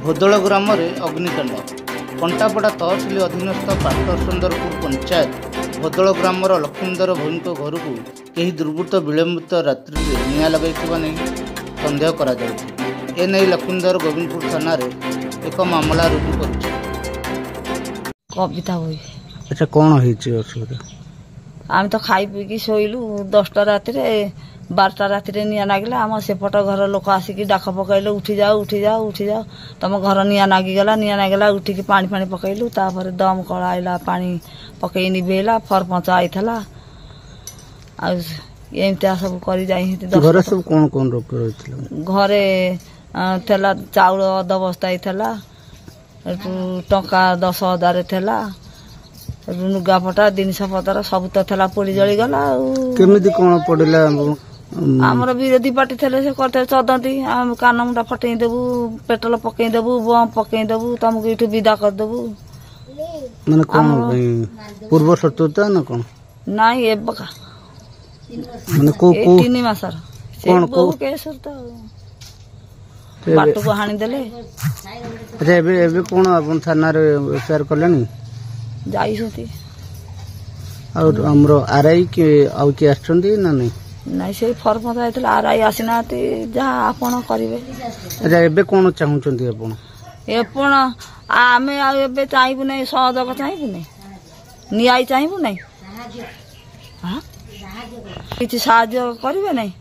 भोदल ग्राम अग्निकांड कंटापड़ा तहसिल अधीनस्थ पाटरसुंदरपुर पंचायत भोदल ग्राम लक्ष्मीधर भोई घर को कई दुर्बृत्त विलंबित रात्रि में निआं लगाइथिबा नहीं संदेह करा जाउछि। एने लक्ष्मीधर गोविंदपुर थाना एक मामला रुजु कर कविता हुई। अच्छा कौन असुविधा? आम तो खाई पी शोलु 10टा राति 12टा राति निआं नागिला। आम सेपट घर लोक आसिक डाक पकड़े उठी जाओ उठी जाओ उठी जाओ तुम घर निआं नागिगला उठिकी पानी फाणी पकड़लु। तापर दम कल आइला पानी पकई निभेला सरपंच आईला एमती सब कर घर सब कौन कौन रोग रही घरे थेला चाउल अध बस्ता थेला टंका 10,000 थेला लुगापटा जिनस पतर सब तो थेला पोड़ी जली गला। केमिति कौन पड़िला? आमर विरोधी पार्टी थे से करते चदती आम कान मुंडा फटई देबू पेट्रोल पकई देबू बम पकई देबू तुमको इठू विदा कर देबू। माने कौन पूर्व शत्रुता ना कौन? नहीं ए बका माने को 3 मासर कौन को केस तो बाटू को हानि देले। अच्छा एबे कौन अपन थाना रे शेयर करलेनी जाई होती और हमरो आरआई के आउ के आछंदी ना नहीं? नहीं से फर्म आइला आरआई आसीना जहाँ आपण करेंगे। अच्छा एबे कौन चाहूचंती आपण? एपण आमे आबे चाहबू नहीं सहयोग चाहबू नहीं न्याय चाहबू नहीं किसी साहाय्य करेंगे नहीं।